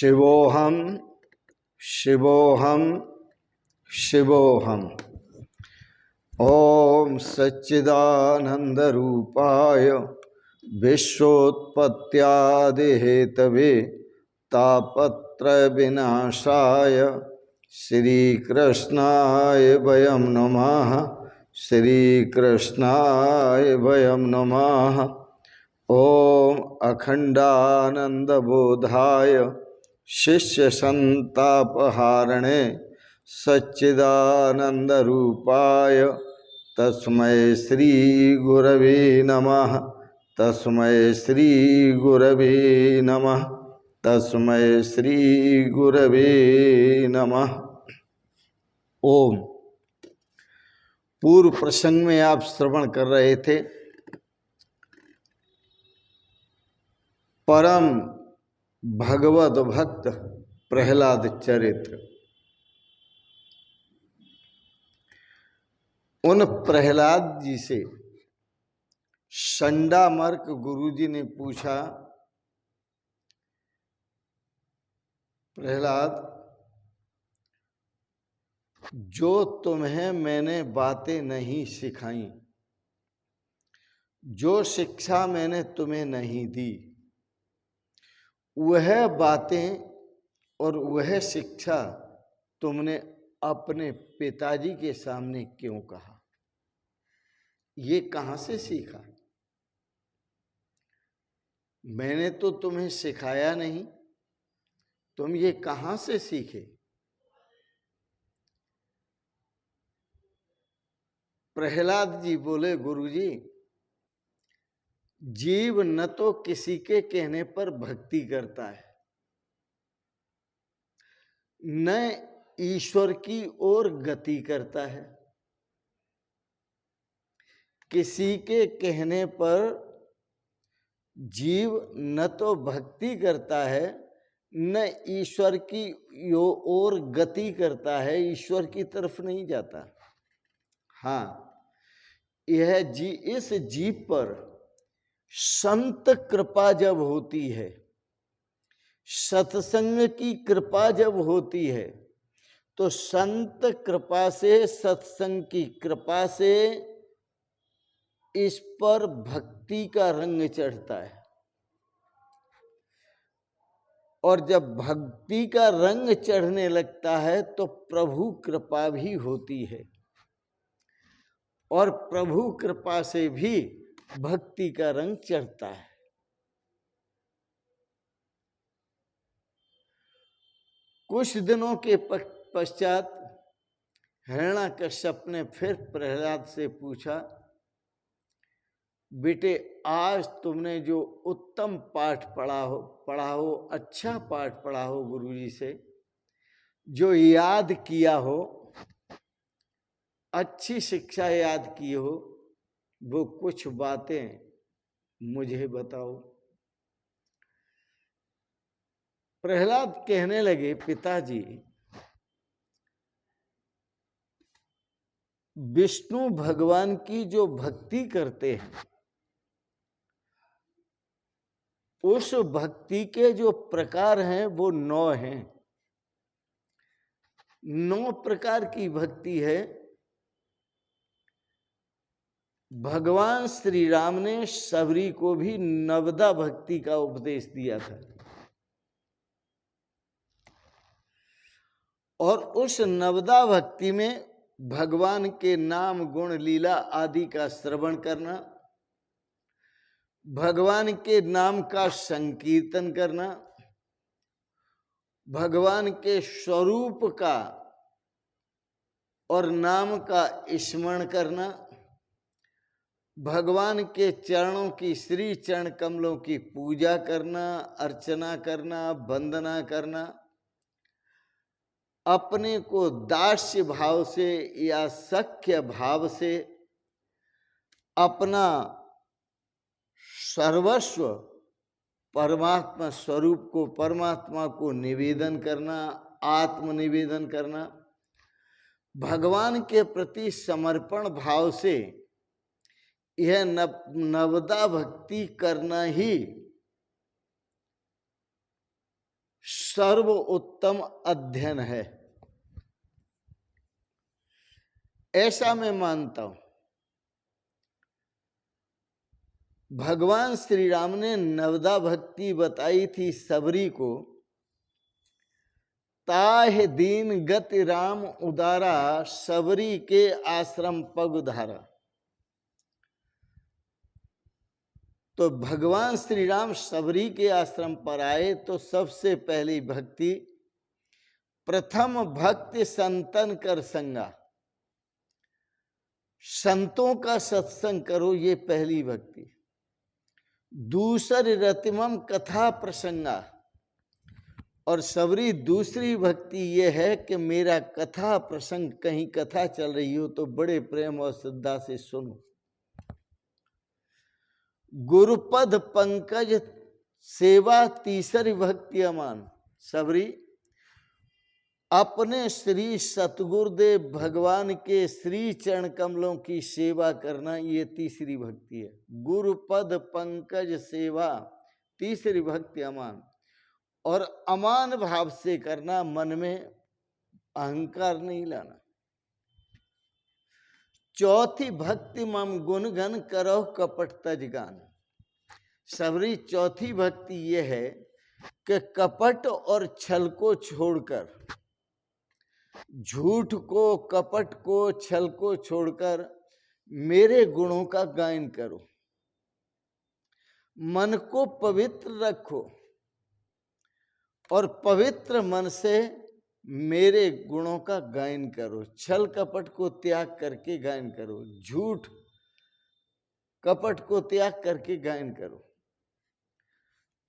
शिवोऽहं शिवोऽहं शिवोऽहम्। ॐ सच्चिदानन्दरूपाय विश्वोत्पत्त्यादिहेतवे तापत्रयविनाशाय श्रीकृष्णाय वयं नमः। श्रीकृष्णाय वयं नमः। ॐ अखण्डानन्दबोधाय शिष्यसन्तापहारिणे सच्चिदानन्दरूपाय तस्मै श्रीगुरवे नमः। तस्मै श्रीगुरवे नमः। तस्मै श्रीगुरवे नमः। ओम। पूर्व प्रसंग में आप श्रवण कर रहे थे परम भगवत भक्त प्रहलाद चरित्र। उन प्रहलाद जी से संडामर्क गुरुजी ने पूछा, प्रहलाद, जो तुम्हें मैंने बातें नहीं सिखाई, जो शिक्षा मैंने तुम्हें नहीं दी, वह बातें और वह शिक्षा तुमने अपने पिताजी के सामने क्यों कहा? ये कहाँ से सीखा? मैंने तो तुम्हें सिखाया नहीं, तुम ये कहाँ से सीखे? प्रहलाद जी बोले, गुरुजी, जीव न तो किसी के कहने पर भक्ति करता है, न ईश्वर की ओर गति करता है। किसी के कहने पर जीव न तो भक्ति करता है, न ईश्वर की ओर गति करता है, ईश्वर की तरफ नहीं जाता। हाँ, यह इस जीव पर संत कृपा जब होती है, सत्संग की कृपा जब होती है, तो संत कृपा से, सत्संग की कृपा से इस पर भक्ति का रंग चढ़ता है। और जब भक्ति का रंग चढ़ने लगता है तो प्रभु कृपा भी होती है, और प्रभु कृपा से भी भक्ति का रंग चढ़ता है। कुछ दिनों के पश्चात हिरण्याकश्यप ने फिर प्रहलाद से पूछा, बेटे, आज तुमने जो उत्तम पाठ पढ़ा हो, अच्छा पाठ पढ़ा हो गुरुजी से, जो याद किया हो, अच्छी शिक्षा याद की हो, वो कुछ बातें मुझे बताओ। प्रहलाद कहने लगे, पिताजी, विष्णु भगवान की जो भक्ति करते हैं, उस भक्ति के जो प्रकार हैं वो 9 हैं। 9 प्रकार की भक्ति है। भगवान श्री राम ने सबरी को भी नवदा भक्ति का उपदेश दिया था, और उस नवदा भक्ति में भगवान के नाम गुण लीला आदि का श्रवण करना, भगवान के नाम का संकीर्तन करना, भगवान के स्वरूप का और नाम का स्मरण करना, भगवान के चरणों की, श्री चरण कमलों की पूजा करना, अर्चना करना, वंदना करना, अपने को दास्य भाव से या सख्य भाव से अपना सर्वस्व परमात्मा स्वरूप को, परमात्मा को निवेदन करना, आत्मनिवेदन करना, भगवान के प्रति समर्पण भाव से यह नवदा भक्ति करना ही सर्व उत्तम अध्ययन है, ऐसा मैं मानता हूं। भगवान श्री राम ने नवदा भक्ति बताई थी सबरी को, ताह दीन गति राम उदारा, सबरी के आश्रम पग उधारा। तो भगवान श्री राम सबरी के आश्रम पर आए तो सबसे पहली भक्ति, प्रथम भक्ति संतन कर संगा, संतों का सत्संग करो, ये पहली भक्ति। दूसरी रतिमम कथा प्रसंगा, और सबरी दूसरी भक्ति ये है कि मेरा कथा प्रसंग, कहीं कथा चल रही हो तो बड़े प्रेम और श्रद्धा से सुनो। गुरुपद पंकज सेवा तीसरी भक्ति अमान, सबरी अपने श्री सतगुरुदेव भगवान के श्री चरण कमलों की सेवा करना, ये तीसरी भक्ति है। गुरुपद पंकज सेवा तीसरी भक्ति अमान, और अमान भाव से करना, मन में अहंकार नहीं लाना। चौथी भक्ति मम गुणगन करो कपट तजगान, सबरी चौथी भक्ति ये है कि कपट और छल को छोड़कर, झूठ को, कपट को, छल को छोड़कर मेरे गुणों का गायन करो। मन को पवित्र रखो और पवित्र मन से मेरे गुणों का गायन करो। छल कपट को त्याग करके गायन करो, झूठ कपट को त्याग करके गायन करो।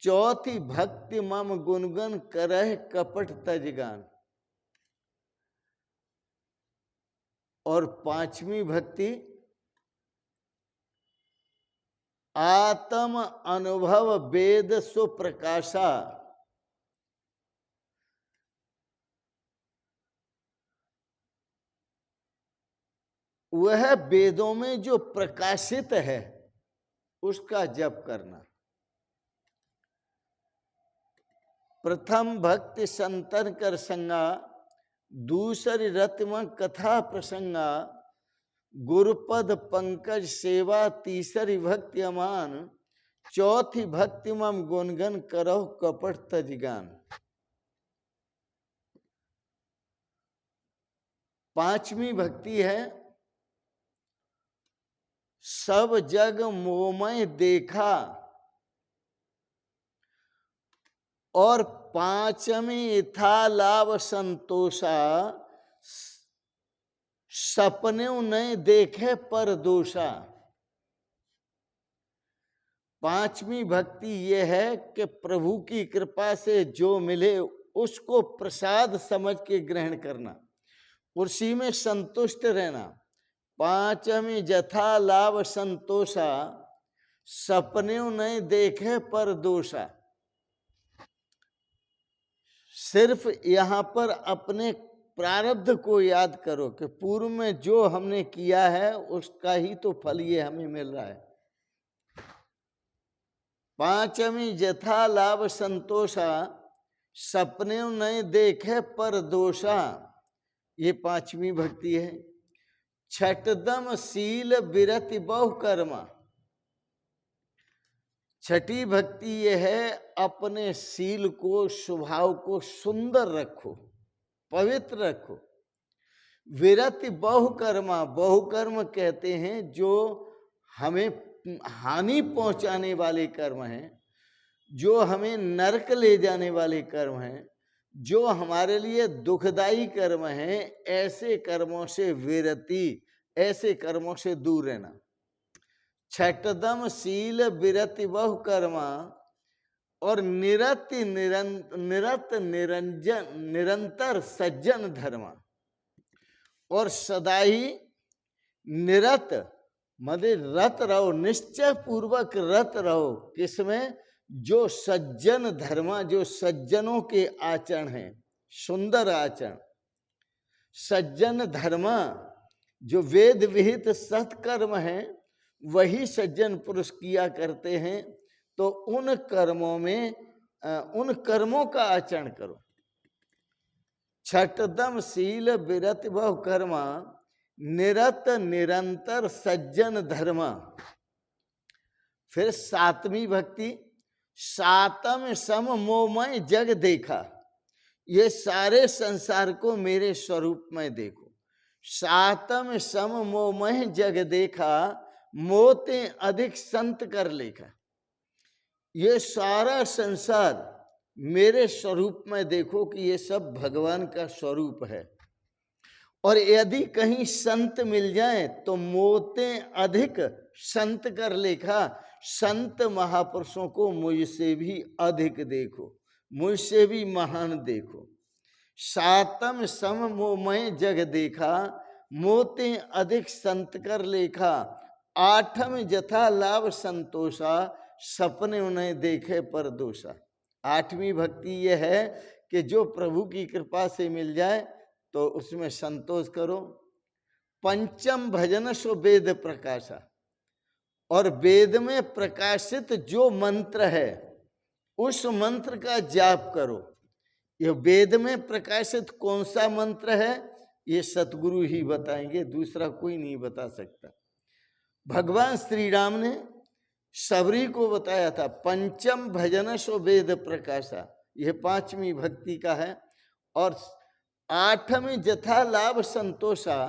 चौथी भक्ति मम गुणगन करह कपट तजगान, और पांचवी भक्ति आत्म अनुभव वेद सुप्रकाशा, वह वेदों में जो प्रकाशित है उसका जप करना। प्रथम भक्ति संतन कर संगा, दूसरी रत्म कथा प्रसंगा, गुरुपद पंकज सेवा तीसरी भक्ति अमान, चौथी भक्ति मम गुणगन करो कपट तजगान। पांचवी भक्ति है सब जग मोमय देखा, और पांचवी था लाभ संतोषा, सपने नहीं देखे पर दोषा। पांचवी भक्ति यह है कि प्रभु की कृपा से जो मिले उसको प्रसाद समझ के ग्रहण करना, उसी में संतुष्ट रहना। पांचवी जथा लाभ संतोषा, सपने नहीं देखे पर दोषा। सिर्फ यहाँ पर अपने प्रारब्ध को याद करो कि पूर्व में जो हमने किया है उसका ही तो फल ये हमें मिल रहा है। पांचवी जथा लाभ संतोषा, सपने नहीं देखे पर दोषा, ये पांचवी भक्ति है। छठदम शील विरति बहु कर्मा, छठी भक्ति ये है अपने शील को, स्वभाव को सुंदर रखो, पवित्र रखो। विरति बहुकर्मा, बहुकर्म कहते हैं जो हमें हानि पहुंचाने वाले कर्म हैं, जो हमें नरक ले जाने वाले कर्म हैं, जो हमारे लिए दुखदाई कर्म हैं, ऐसे कर्मों से विरति, ऐसे कर्मों से दूर रहना। छठदम शील विरति बहु कर्मा, और निरति निरत निरंजन निरंतर सज्जन धर्म, और सदा ही निरत मतलब रत रहो, निश्चय पूर्वक रत रहो। किसमें? जो सज्जन धर्म, जो सज्जनों के आचरण हैं, सुंदर आचरण। सज्जन धर्म जो वेद विहित सत्कर्म हैं, वही सज्जन पुरुष किया करते हैं। तो उन कर्मों में उन कर्मों का आचरण करो। छठदम शील विरत भव कर्मा निरत निरंतर सज्जन धर्मा। फिर सातवीं भक्ति, सातम सम मोमय जग देखा। ये सारे संसार को मेरे स्वरूप में देखो। सातम सम मोमय जग देखा, मोते अधिक संत कर लेखा। ये सारा संसार मेरे स्वरूप में देखो कि ये सब भगवान का स्वरूप है। और यदि कहीं संत मिल जाए तो मोते अधिक संत कर लेखा। संत महापुरुषों को मुझसे भी अधिक देखो, मुझसे भी महान देखो। सातम सम मोमय जग देखा, मोते अधिक संत कर लेखा। आठम जथा लाभ संतोषा, सपने उन्हें देखे पर दोषा। आठवीं भक्ति यह है कि जो प्रभु की कृपा से मिल जाए तो उसमें संतोष करो। पंचम भजन सो वेद प्रकाशा, और वेद में प्रकाशित जो मंत्र है उस मंत्र का जाप करो। ये वेद में प्रकाशित कौन सा मंत्र है ये सतगुरु ही बताएंगे, दूसरा कोई नहीं बता सकता। भगवान श्री राम ने सबरी को बताया था, पंचम भजन सो वेद प्रकाशा, यह पांचवी भक्ति का है। और आठवीं जथा लाभ संतोषा,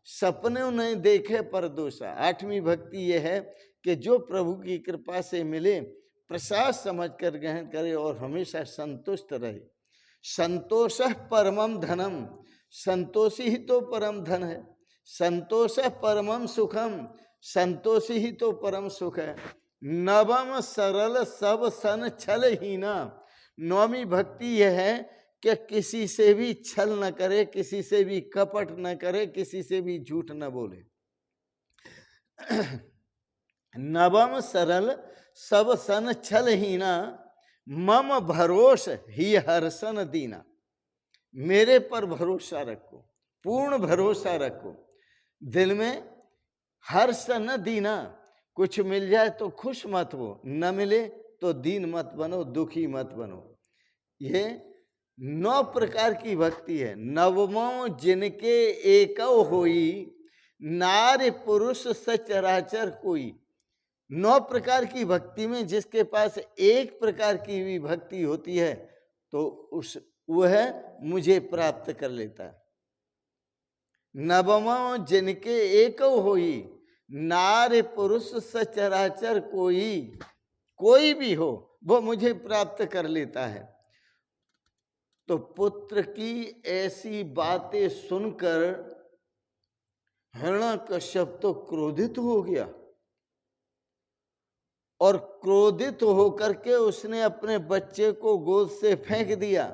सपने नहीं देखे पर दोषा। आठवीं भक्ति यह है कि जो प्रभु की कृपा से मिले प्रसाद समझकर ग्रहण करे और हमेशा संतुष्ट रहे। संतोष परमम धनम, संतोषी ही तो परम धन है। संतोष परमम सुखम, संतोषी ही तो परम सुख है। नवम सरल सब सन छल हीना। नौवीं भक्ति यह है कि किसी से भी छल न करे, किसी से भी कपट न करे, किसी से भी झूठ न बोले। नवम सरल सब सन छल हीना, मम भरोस ही हर्षन दीना। मेरे पर भरोसा रखो, पूर्ण भरोसा रखो, दिल में हर्ष न दीना। कुछ मिल जाए तो खुश मत हो, न मिले तो दीन मत बनो, दुखी मत बनो। ये 9 प्रकार की भक्ति है। नवमो जिनके एकव होई, नारी पुरुष सचराचर कोई। 9 प्रकार की भक्ति में जिसके पास एक प्रकार की भी भक्ति होती है तो वह मुझे प्राप्त कर लेता है। नवमो जिनके एकव होई, नारी पुरुष सचराचर कोई। कोई भी हो वो मुझे प्राप्त कर लेता है। तो पुत्र की ऐसी बातें सुनकर हिरण्यकश्यप तो क्रोधित हो गया, और क्रोधित होकर के उसने अपने बच्चे को गोद से फेंक दिया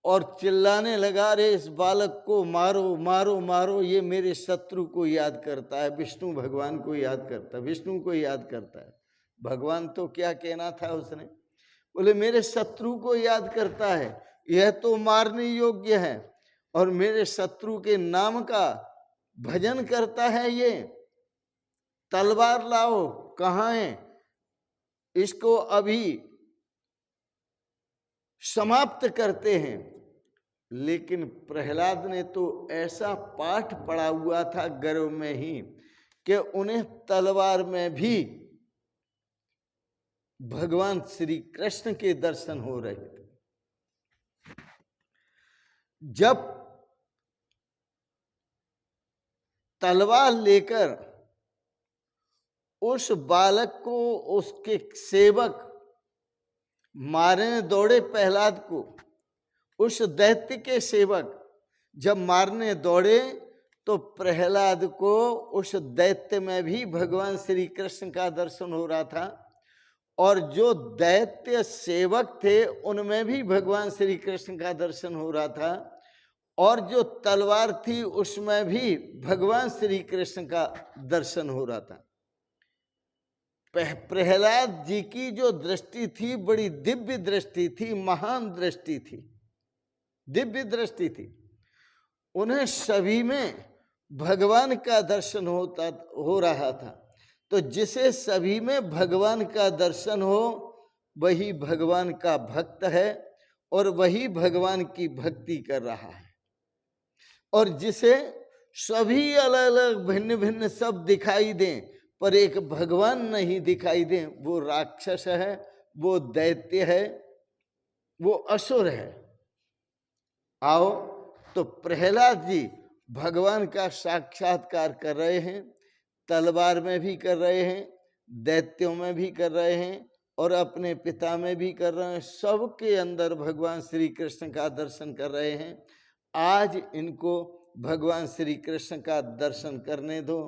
और चिल्लाने लगा, रे इस बालक को मारो मारो मारो, ये मेरे शत्रु को याद करता है, विष्णु भगवान को याद करता है, विष्णु को याद करता है। भगवान तो क्या कहना था उसने, बोले मेरे शत्रु को याद करता है, यह तो मारने योग्य है, और मेरे शत्रु के नाम का भजन करता है। ये तलवार लाओ, कहाँ है, इसको अभी समाप्त करते हैं। लेकिन प्रहलाद ने तो ऐसा पाठ पढ़ा हुआ था गर्भ में ही कि उन्हें तलवार में भी भगवान श्री कृष्ण के दर्शन हो रहे थे। जब तलवार लेकर उस बालक को उसके सेवक मारने दौड़े, प्रहलाद को, उस दैत्य के सेवक जब मारने दौड़े तो प्रहलाद को उस दैत्य में भी भगवान श्री कृष्ण का दर्शन हो रहा था, और जो दैत्य सेवक थे उनमें भी भगवान श्री कृष्ण का दर्शन हो रहा था, और जो तलवार थी उसमें भी भगवान श्री कृष्ण का दर्शन हो रहा था। प्रहलाद जी की जो दृष्टि थी बड़ी दिव्य दृष्टि थी, महान दृष्टि थी, दिव्य दृष्टि थी। उन्हें सभी में भगवान का दर्शन हो रहा था। तो जिसे सभी में भगवान का दर्शन हो वही भगवान का भक्त है और वही भगवान की भक्ति कर रहा है। और जिसे सभी अलग अलग भिन्न भिन्न सब दिखाई दें पर एक भगवान नहीं दिखाई दें, वो राक्षस है, वो दैत्य है, वो असुर है। आओ, तो प्रहलाद जी भगवान का साक्षात्कार कर रहे हैं, तलवार में भी कर रहे हैं, दैत्यों में भी कर रहे हैं और अपने पिता में भी कर रहे हैं। सबके अंदर भगवान श्री कृष्ण का दर्शन कर रहे हैं। आज इनको भगवान श्री कृष्ण का दर्शन करने दो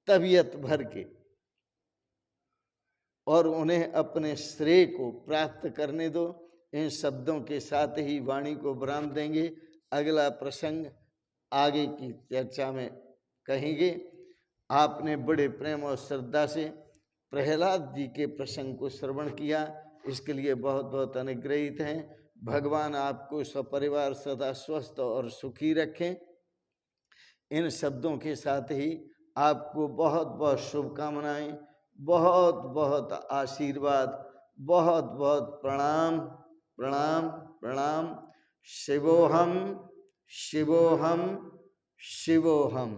तबीयत भर के, और उन्हें अपने श्रेय को प्राप्त करने दो। इन शब्दों के साथ ही वाणी को विराम देंगे। अगला प्रसंग आगे की चर्चा में कहेंगे। आपने बड़े प्रेम और श्रद्धा से प्रहलाद जी के प्रसंग को श्रवण किया, इसके लिए बहुत बहुत अनुग्रहित हैं। भगवान आपको सपरिवार सदा स्वस्थ और सुखी रखें। इन शब्दों के साथ ही आपको बहुत बहुत शुभकामनाएं, बहुत बहुत आशीर्वाद, बहुत बहुत प्रणाम प्रणाम प्रणाम। शिवोहम शिवोहम शिवोहम।